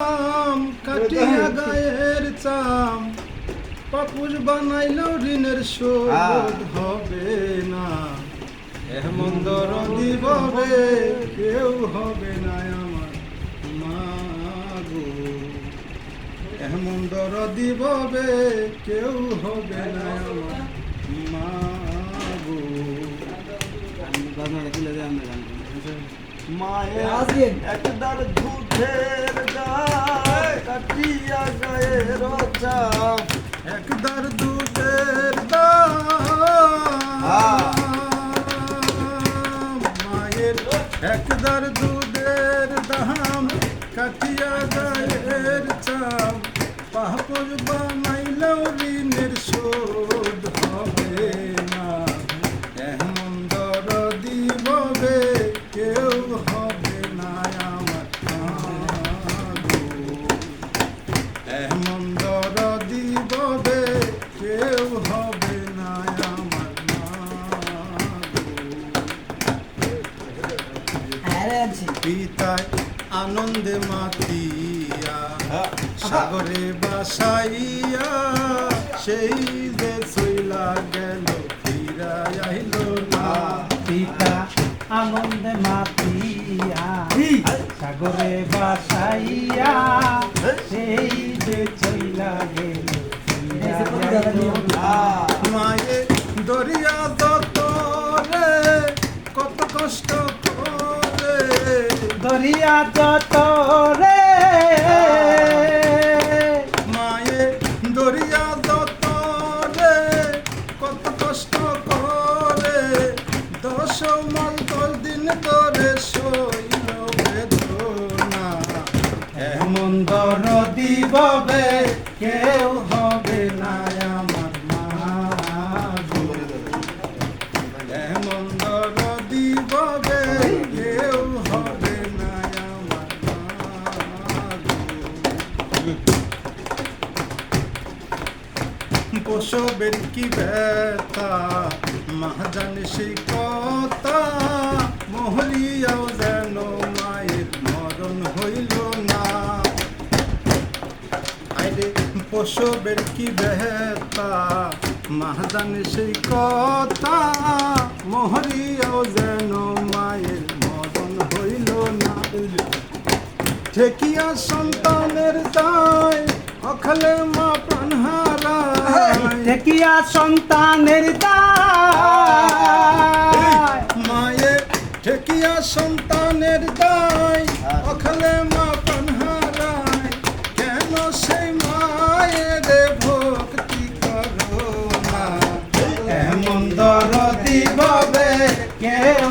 কাটিয়া গায়ের চাম পাপুষ বানাইল ঋণের শোধ হবে না। এমন দরদি ভাবে কেউ হবে না আমার মা গো। এমন দরদি ভাবে কেউ হবে না আমার মা গো। মায়ের একদার দুধের দাম কাটিয়া গায়ের চাম একদার দুধের দাম মায়ের একদার দুধের দাম কাটিয়া গায়ের চাম পাপড় বানাইলেও ঋণের শোধ হবে না। এমন দরদি ভাবে কেউ হবে না আমার মা গো। এমন দরদি ভাবে কেউ হবে না আমার মা গো। পিতায় আনন্দে মাতিয়া সাগরে বাসাইয়া সেই যে চইলা গেল ফিরাই আইল না। পিতা আনন্দে মাতিয়া সাগরে বাসাইয়া সেই যে চইলা গেল মায়ে দরিয়া যত রে কত কষ্ট করে দরিয়া যত রে মায়ে দরিয়া যত রে কত কষ্ট করে 10 মাস 10 দিন ধরে সইল বেদনা। এমন দরদি ভাবে কেউ হবে না আমার মা গো। এমন দরদি ভাবে কেউ হবে না আমার মা গো। প্রসবের কি ব্যথা মা জানে সেই কথা মহলিয়াও যেন মায়ের মরণ হইল না। আইরে প্রসবের কি ব্যথা মা জানে সেই কথা মহলিয়াও যেন মায়ের মরণ হইল না। ঠেকিয়া সন্তানের দায় অখলে মা প্রাণ হারায়। দেখিয়া সন্তানের দায় মায়ে ঠেকিয়া সন্তানের দায় অখলে মা প্রাণ হারায়। কেন সেই মায়ের ভক্তি করো না। এমন দরদি ভাবে কেউ